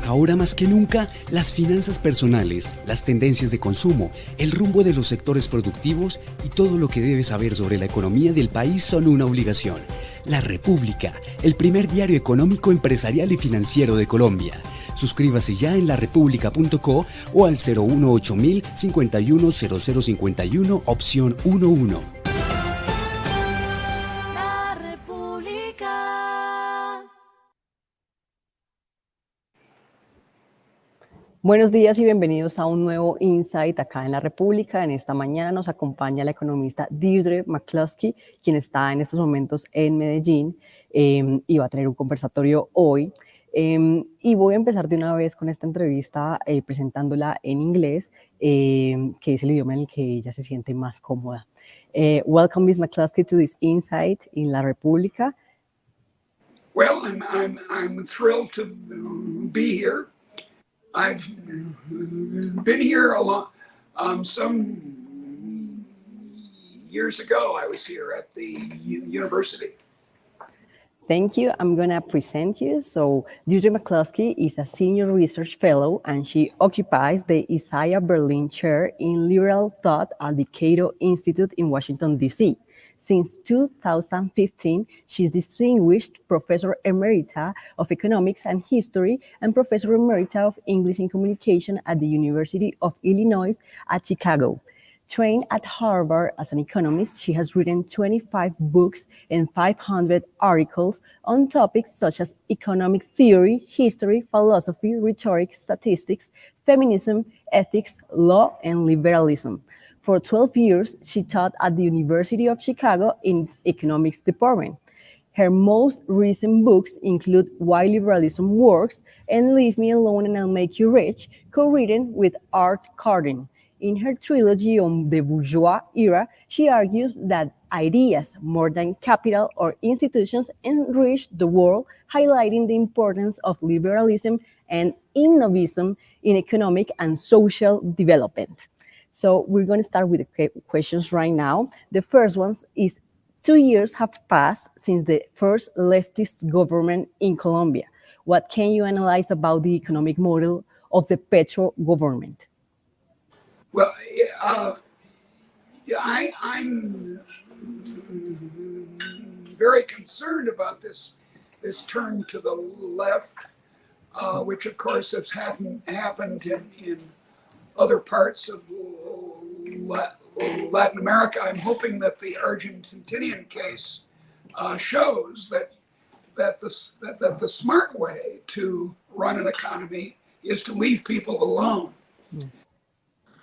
Ahora más que nunca, las finanzas personales, las tendencias de consumo, el rumbo de los sectores productivos y todo lo que debes saber sobre la economía del país son una obligación. La República, el primer diario económico, empresarial y financiero de Colombia. Suscríbase ya en larepublica.co o al 018 51 0051 opción 11. La República. Buenos días y bienvenidos a un nuevo Insight acá en La República. En esta mañana nos acompaña la economista Deirdre McCloskey, quien está en estos momentos en Medellín y va a tener un conversatorio hoy. Y voy a empezar de una vez con esta entrevista presentándola en inglés, que es el idioma en el que ella se siente más cómoda. Welcome, Ms. McCloskey, to this Insight in La República. Well, I'm thrilled to be here. I've been here a lot. Some years ago, I was here at the university. Thank you. I'm going to present you. So, Deirdre McCloskey is a senior research fellow, and she occupies the Isaiah Berlin Chair in Liberal Thought at the Cato Institute in Washington, D.C. Since 2015, she's Distinguished Professor Emerita of Economics and History and Professor Emerita of English and Communication at the University of Illinois at Chicago. Trained at Harvard as an economist, she has written 25 books and 500 articles on topics such as economic theory, history, philosophy, rhetoric, statistics, feminism, ethics, law, and liberalism. For 12 years, she taught at the University of Chicago in its economics department. Her most recent books include Why Liberalism Works and Leave Me Alone and I'll Make You Rich, co-written with Art Carden. In her trilogy on the bourgeois era, she argues that ideas, more than capital or institutions, enrich the world, highlighting the importance of liberalism and innovism in economic and social development. So we're going to start with the questions right now. The first one is, 2 years have passed since the first leftist government in Colombia. What can you analyze about the economic model of the Petro government? Well, I'm very concerned about this turn to the left, which of course has happened in other parts of Latin America. I'm hoping that the Argentinian case shows that the smart way to run an economy is to leave people alone. Yeah.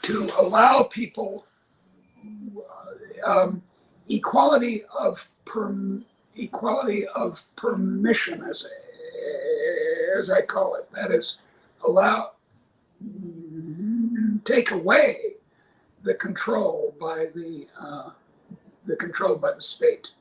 To allow people equality of permission, as I call it. That is, take away the control by the state.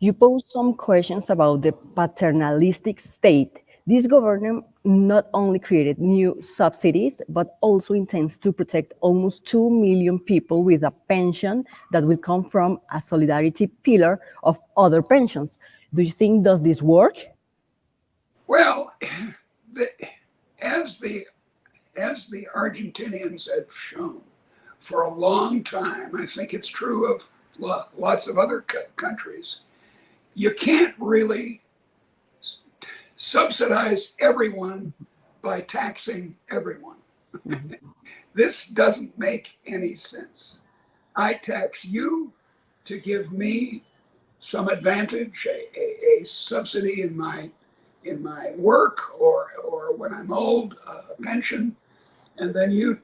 You posed some questions about the paternalistic state. This government not only created new subsidies, but also intends to protect almost 2 million people with a pension that will come from a solidarity pillar of other pensions. Do you think does this work? Well, as the Argentinians have shown for a long time, I think it's true of lots of other countries, you can't really subsidize everyone by taxing everyone. Mm-hmm. This doesn't make any sense. I tax you to give me some advantage, a subsidy in my work or when I'm old, a pension, and then you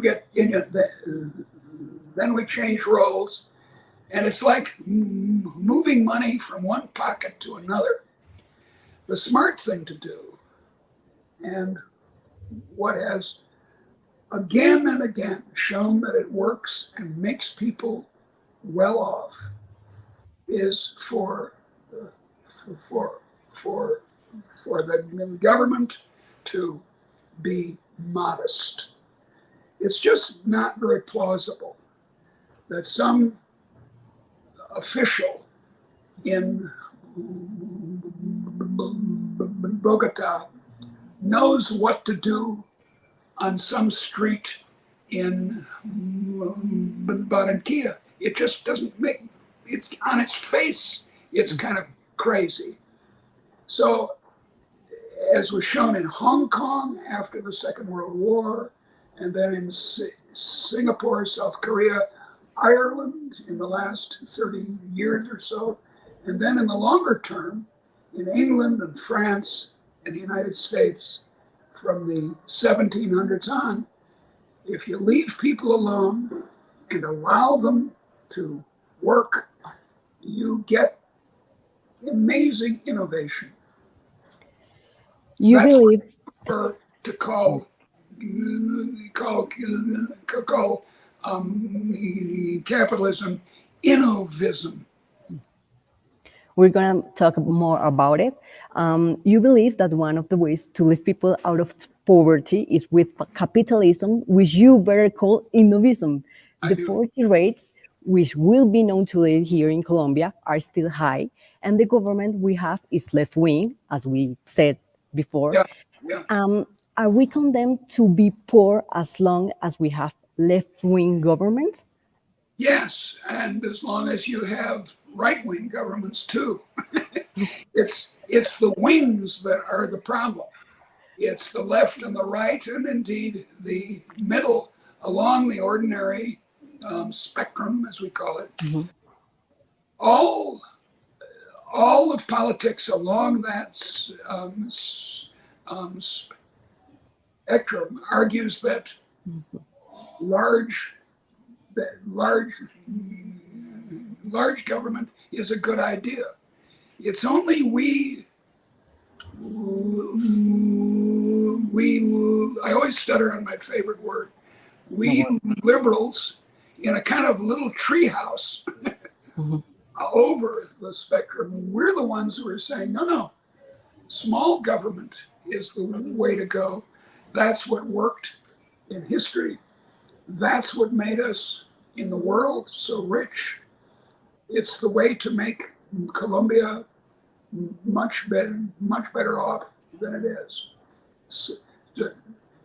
get in it. Then we change roles. And it's like moving money from one pocket to another. The smart thing to do, and what has again and again shown that it works and makes people well off, is for the government to be modest. It's just not very plausible that some official in Bogota knows what to do on some street in Barranquilla. It just doesn't make it on its face. It's kind of crazy. So, as was shown in Hong Kong after the Second World War, and then in Singapore, South Korea, Ireland in the last 30 years or so, and then in the longer term, in England and France and the United States from the 1700s on, if you leave people alone and allow them to work, you get amazing innovation. You That's believe what to call capitalism innovism. we're going to talk more about it. You believe that one of the ways to lift people out of poverty is with capitalism, which you better call innovism. The poverty rates, which will be known today here in Colombia, are still high, and the government we have is left-wing, as we said before. Are we condemned to be poor as long as we have left-wing governments? Yes, and as long as you have right-wing governments too. it's the wings that are the problem. It's the left and the right, and indeed the middle along the ordinary spectrum, as we call it. Mm-hmm. All of politics along that spectrum argues that large government is a good idea. It's only we I always stutter on my favorite word. We liberals in a kind of little treehouse over the spectrum, we're the ones who are saying, no, small government is the way to go. That's what worked in history. That's what made us in the world so rich. It's the way to make Colombia much better off than it is.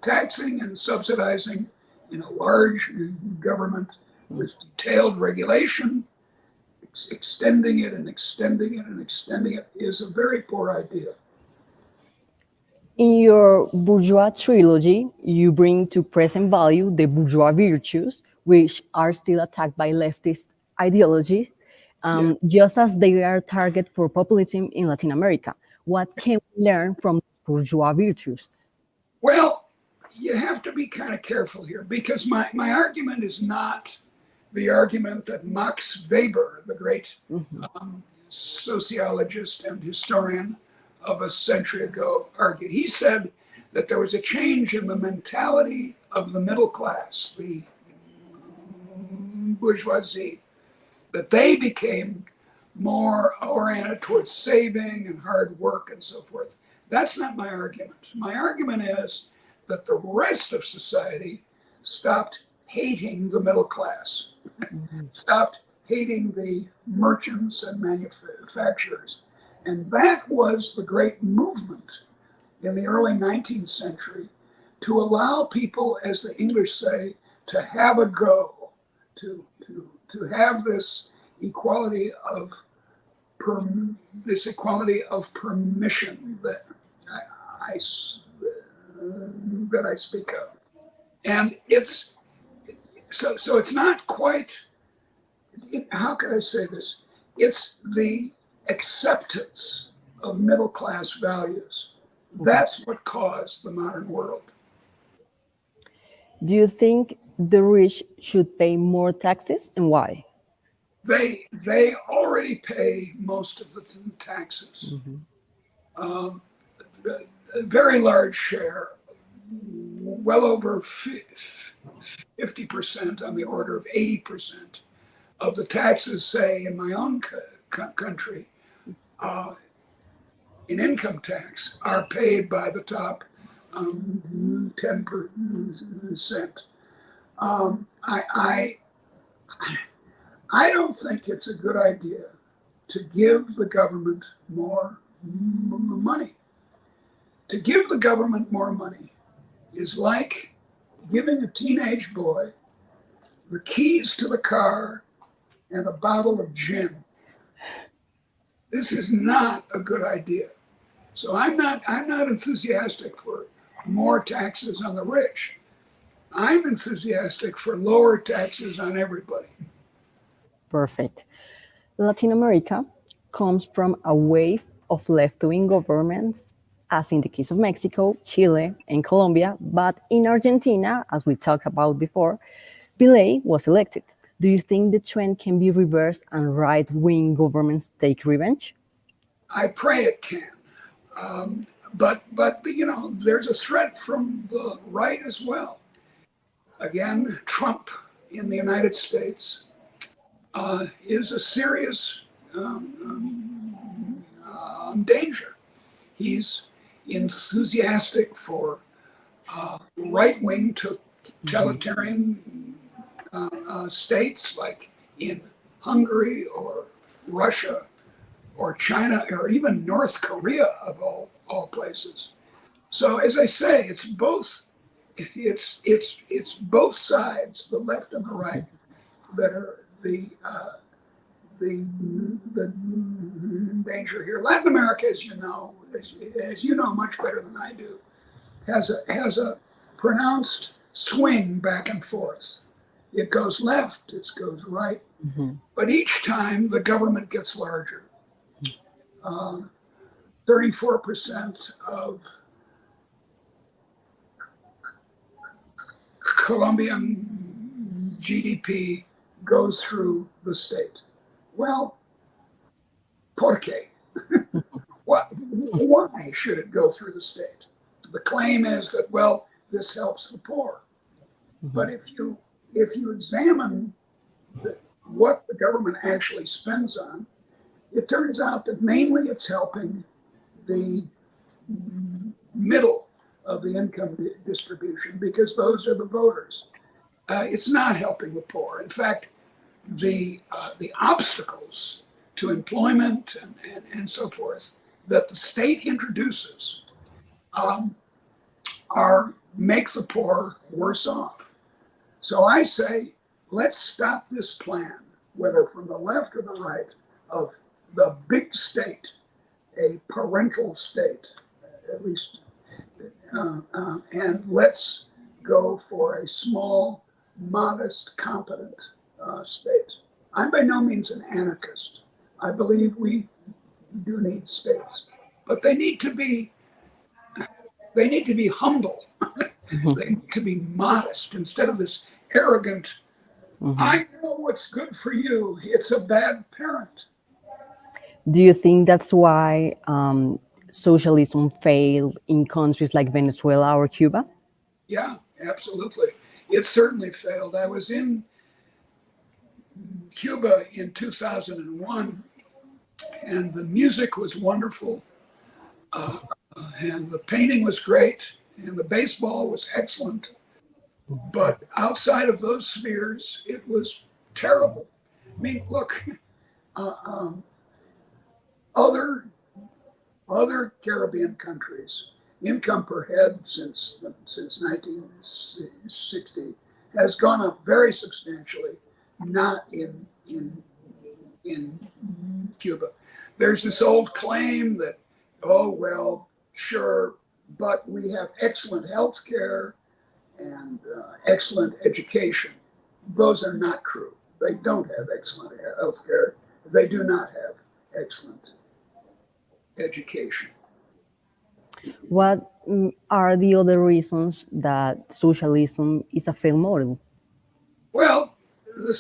Taxing and subsidizing in a large government with detailed regulation, extending it and extending it and extending it is a very poor idea. In your bourgeois trilogy, you bring to present value the bourgeois virtues, which are still attacked by leftist ideologies, just as they are target for populism in Latin America. What can we learn from bourgeois virtues? Well, you have to be kind of careful here, because my argument is not the argument that Max Weber, the great sociologist and historian of a century ago, argued. He said that there was a change in the mentality of the middle class, the bourgeoisie, that they became more oriented towards saving and hard work and so forth. That's not my argument. My argument is that the rest of society stopped hating the middle class, stopped hating the merchants and manufacturers. And that was the great movement in the early 19th century to allow people, as the English say, to have a go, to have this equality of permission that I speak of. And it's so it's not quite, how can I say this? It's the acceptance of middle class values. That's what caused the modern world. Do you think the rich should pay more taxes, and why? They already pay most of the taxes. A very large share, well over 50%, on the order of 80% of the taxes, say, in my own country, in income tax, are paid by the top 10%. I don't think it's a good idea to give the government more money. To give the government more money is like giving a teenage boy the keys to the car and a bottle of gin. This is not a good idea. So I'm not enthusiastic for more taxes on the rich. I'm enthusiastic for lower taxes on everybody. Perfect. Latin America comes from a wave of left-wing governments, as in the case of Mexico, Chile, and Colombia, but in Argentina, as we talked about before, Milei was elected. Do you think the trend can be reversed and right-wing governments take revenge? I pray it can. But there's a threat from the right as well. Again, Trump in the United States is a serious danger. He's enthusiastic for right-wing totalitarian states like in Hungary or Russia or China or even North Korea of all places. So as I say, it's both sides, the left and the right, that are the danger here. Latin America, as you know much better than I do, has a pronounced swing back and forth. It goes left, it goes right, but each time the government gets larger. 34% of Colombian GDP goes through the state. Well, ¿por qué? Why should it go through the state? The claim is that, well, this helps the poor. But if you examine what the government actually spends on, it turns out that mainly it's helping the middle of the income distribution because those are the voters. It's not helping the poor. In fact, the obstacles to employment and so forth that the state introduces make the poor worse off. So I say, let's stop this plan, whether from the left or the right, of the big state, a parental state, at least, and let's go for a small, modest, competent state. I'm by no means an anarchist. I believe we do need states, but they need to be humble. They need to be modest instead of this arrogant, I know what's good for you. It's a bad parent. Do you think that's why socialism failed in countries like Venezuela or Cuba? Yeah, absolutely. It certainly failed. I was in Cuba in 2001, and the music was wonderful, and the painting was great, and the baseball was excellent. But outside of those spheres, it was terrible. I mean, look, other Caribbean countries, income per head since 1960 has gone up very substantially, not in Cuba. There's this old claim that, oh, well, sure, but we have excellent health care and excellent education. Those are not true. They don't have excellent health care. They do not have excellent education. What are the other reasons that socialism is a failed model? Well, the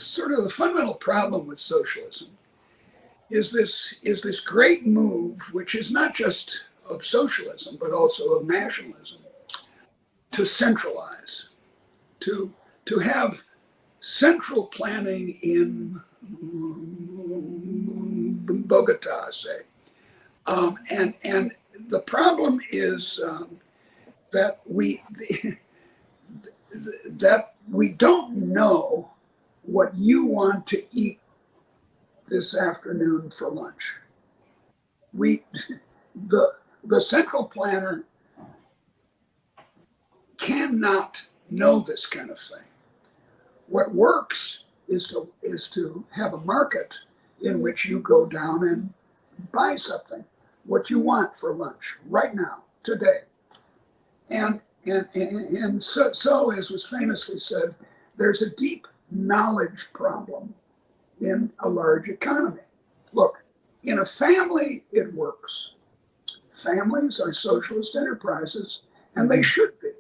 fundamental problem with socialism is this great move, which is not just of socialism, but also of nationalism, to centralize, to have central planning in Bogota, say. And the problem is that we don't know what you want to eat this afternoon for lunch. The central planner cannot know this kind of thing. What works is to have a market in which you go down and buy something, what you want for lunch right now, today. And so as was famously said, there's a deep knowledge problem in a large economy. Look, in a family, it works. Families are socialist enterprises, and they should be.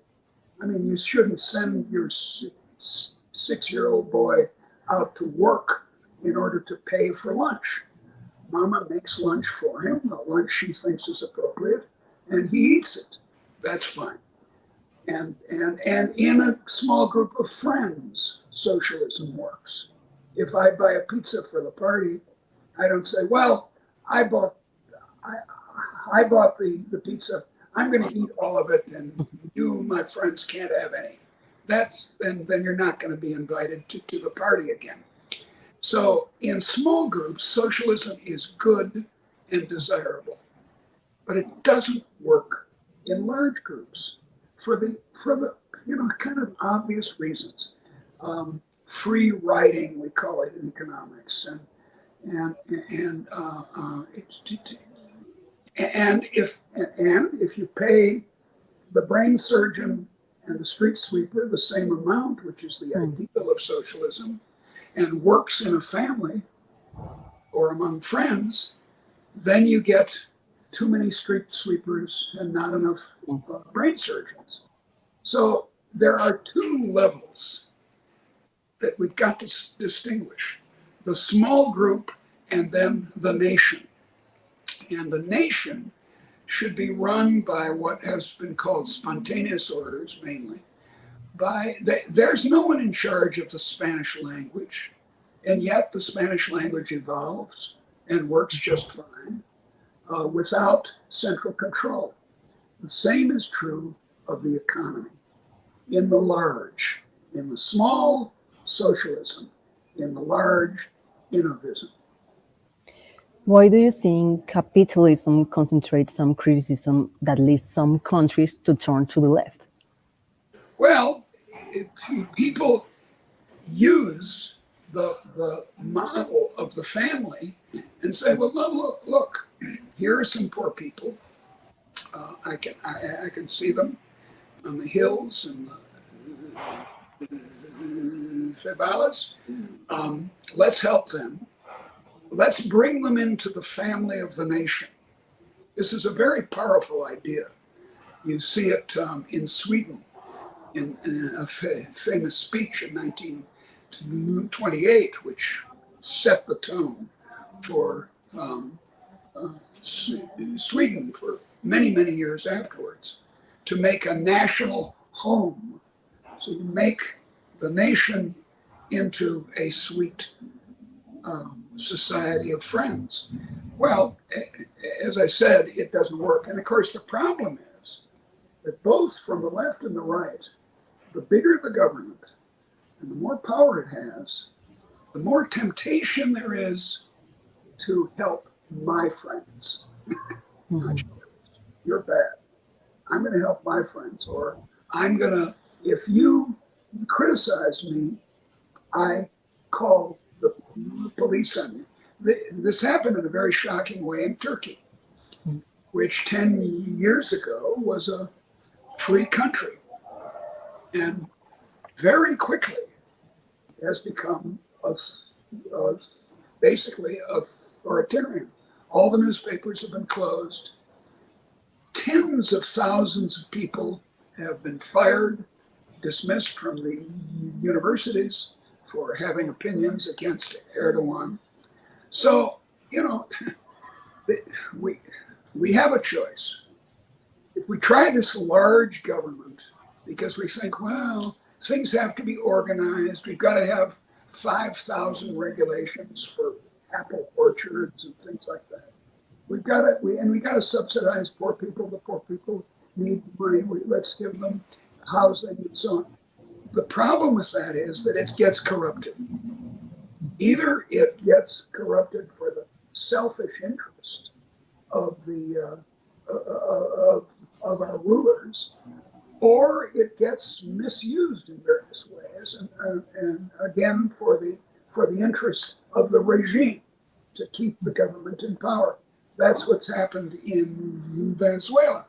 I mean, you shouldn't send your 6-year-old boy out to work in order to pay for lunch. Mama makes lunch for him, the lunch she thinks is appropriate, and he eats it. That's fine. And in a small group of friends, socialism works. If I buy a pizza for the party, I don't say, well, I bought the pizza. I'm going to eat all of it, and you, my friends, can't have any. Then you're not going to be invited to the party again. So in small groups, socialism is good and desirable, but it doesn't work in large groups for the kind of obvious reasons. Free riding, we call it in economics, and if you pay the brain surgeon and the street sweeper the same amount, which is the ideal of socialism, and works in a family or among friends, then you get too many street sweepers and not enough brain surgeons. So there are two levels that we've got to distinguish: the small group and then the nation. And the nation should be run by what has been called spontaneous orders, mainly. There's no one in charge of the Spanish language, and yet the Spanish language evolves and works just fine without central control. The same is true of the economy. In the large, in the small, socialism; in the large, innovism. Why do you think capitalism concentrates some criticism that leads some countries to turn to the left? Well, people use the model of the family and say, well, look, here are some poor people. I can see them on the hills and the favelas. Let's help them. Let's bring them into the family of the nation. This is a very powerful idea. You see it in Sweden in a famous speech in 1928, which set the tone for Sweden for many, many years afterwards, to make a national home. So you make the nation into a sweet society of friends. Well, as I said, it doesn't work. And of course, the problem is that both from the left and the right, the bigger the government and the more power it has, the more temptation there is to help my friends. You're bad. I'm going to help my friends. Or if you criticize me, I call the police on you. This happened in a very shocking way in Turkey, which 10 years ago was a free country, and very quickly has become basically authoritarian. All the newspapers have been closed. Tens of thousands of people have been fired, dismissed from the universities for having opinions against Erdogan. So, we have a choice. If we try this large government, because we think, well, things have to be organized, we've got to have 5,000 regulations for apple orchards and things like that. We got to subsidize poor people. The poor people need money. Let's give them housing and so on. The problem with that is that it gets corrupted. Either it gets corrupted for the selfish interest of of our rulers, or it gets misused in various ways, and again for the interest of the regime to keep the government in power. That's what's happened in Venezuela,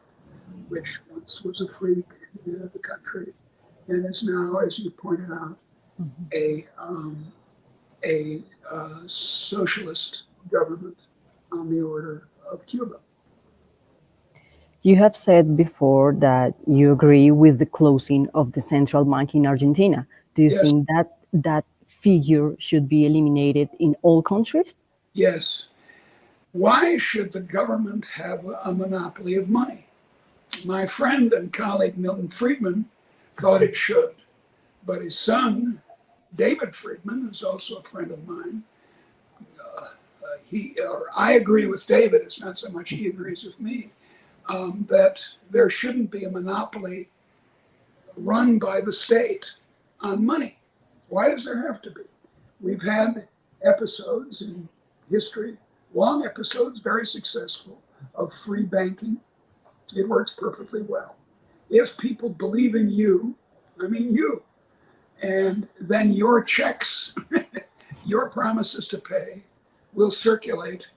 which once was a free country and is now, as you pointed out, a socialist government on the order of Cuba. You have said before that you agree with the closing of the central bank in Argentina. Do you Yes. think that that figure should be eliminated in all countries? Yes. Why should the government have a monopoly of money? My friend and colleague Milton Friedman thought it should, but his son, David Friedman, who's also a friend of mine, I agree with David, it's not so much he agrees with me, that there shouldn't be a monopoly run by the state on money. Why does there have to be? We've had episodes in history, long episodes, very successful, of free banking. It works perfectly well. If people believe in you, I mean you, and then your checks, your promises to pay will circulate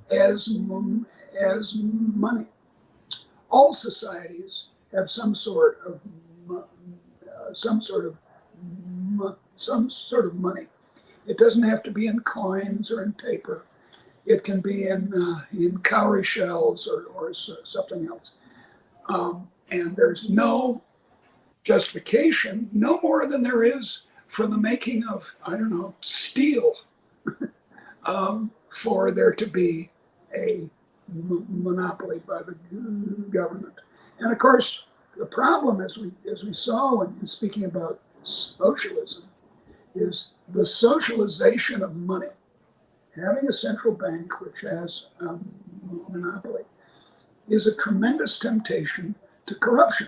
as money. All societies have some sort of money. It doesn't have to be in coins or in paper. It can be in cowrie shells or something else. And there's no justification, no more than there is for the making of, I don't know, steel, for there to be a monopoly by the government. And of course, the problem, as we saw when speaking about socialism, is the socialization of money. Having a central bank which has a monopoly is a tremendous temptation to corruption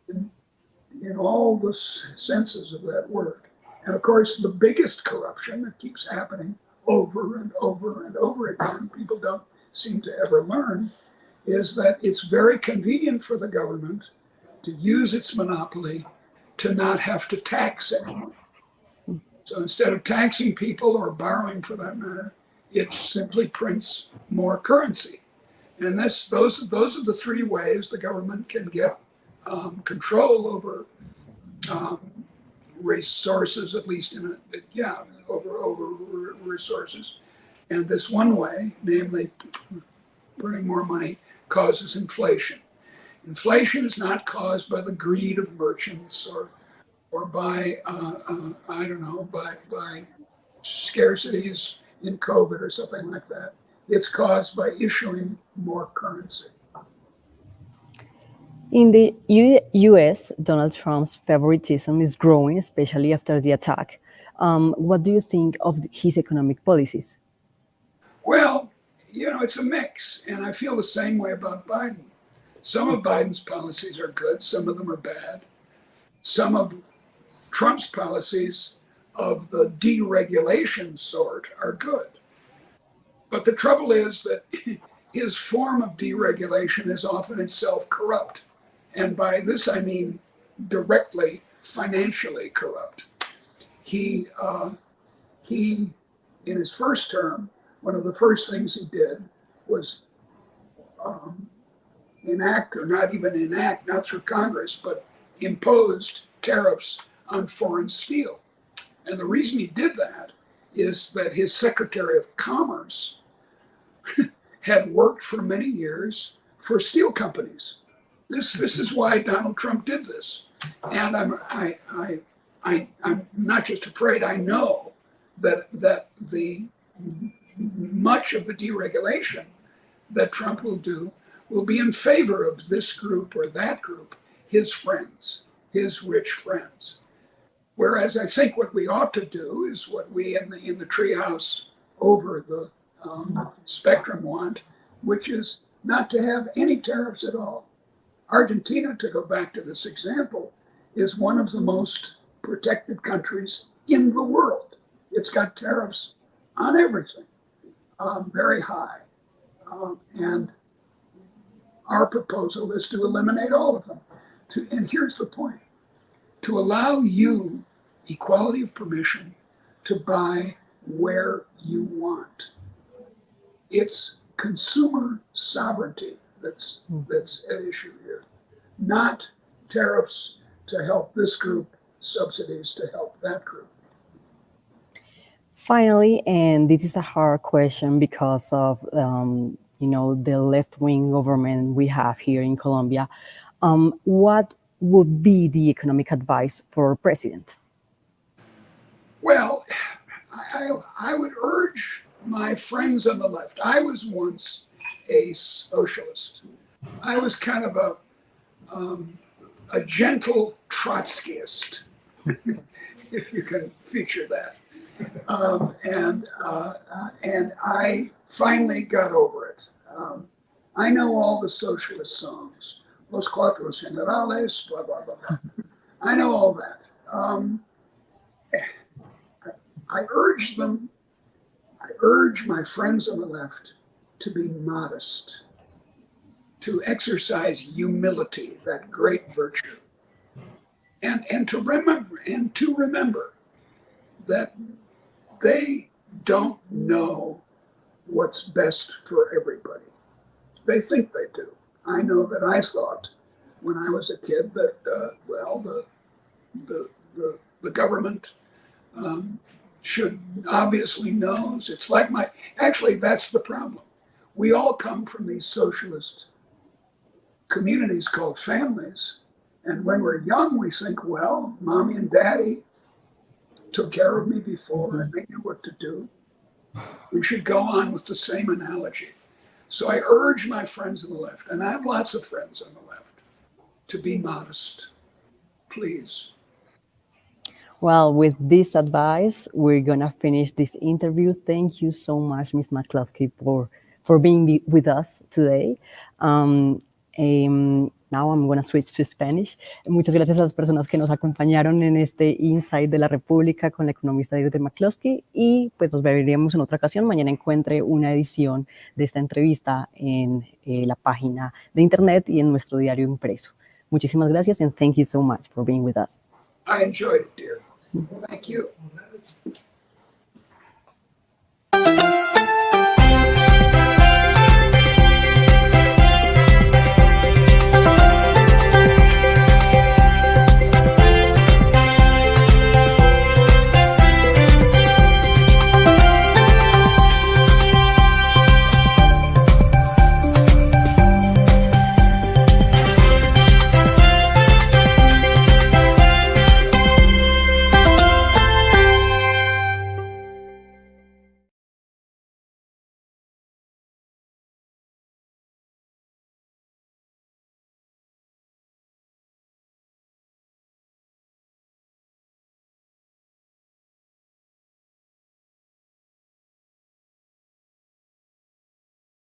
in all the senses of that word. And of course, the biggest corruption that keeps happening over and over and over again, people don't seem to ever learn, is that it's very convenient for the government to use its monopoly to not have to tax anyone. So instead of taxing people or borrowing for that matter, it simply prints more currency. And those are the three ways the government can get control over resources, at least over resources. And this one way, namely printing more money, causes inflation. Inflation is not caused by the greed of merchants or by by scarcities in COVID or something like that. It's caused by issuing more currency. In the US, Donald Trump's favoritism is growing, especially after the attack. What do you think of his economic policies? Well, it's a mix, and I feel the same way about Biden. Some of Biden's policies are good, some of them are bad. Some of Trump's policies of the deregulation sort are good. But the trouble is that his form of deregulation is often itself corrupt. And by this, I mean directly financially corrupt. He, in his first term, one of the first things he did was enact, or not even enact, not through Congress, but imposed tariffs on foreign steel. And the reason he did that is that his Secretary of Commerce had worked for many years for steel companies. This is why Donald Trump did this. And I'm not just afraid, I know that the much of the deregulation that Trump will do will be in favor of this group or that group, his friends, his rich friends. Whereas I think what we ought to do is what we in the treehouse over the spectrum want, which is not to have any tariffs at all. Argentina, to go back to this example, is one of the most protected countries in the world. It's got tariffs on everything, very high. And our proposal is to eliminate all of them. And here's the point, to allow you equality of permission to buy where you want. It's consumer sovereignty that's at issue here, not tariffs to help this group, subsidies to help that group. Finally, and this is a hard question because of the left-wing government we have here in Colombia, what would be the economic advice for president? Well, I would urge my friends on the left. I was once a socialist. I was kind of a gentle Trotskyist, if you can feature that. And I finally got over it. I know all the socialist songs, Los Cuatro Generales, blah, blah, blah, blah. I know all that. I urge my friends on the left to be modest, to exercise humility, that great virtue, and to remember that they don't know what's best for everybody. They think they do. I know that I thought when I was a kid that, the government should obviously knows. It's like actually that's the problem. We all come from these socialist communities called families. And when we're young, we think, well, mommy and daddy took care of me before and they knew what to do. We should go on with the same analogy. So I urge my friends on the left, and I have lots of friends on the left, to be modest, please. Well, with this advice, we're gonna finish this interview. Thank you so much, Ms. McCloskey, for being with us today. Now I'm going to switch to Spanish. Muchas gracias a las personas que nos acompañaron en este Insight de la República con la economista Deirdre McCloskey, y pues nos veremos en otra ocasión. Mañana encuentre una edición de esta entrevista en la página de internet y en nuestro diario impreso. Muchísimas gracias, and thank you so much for being with us. I enjoyed it, dear. Thank you.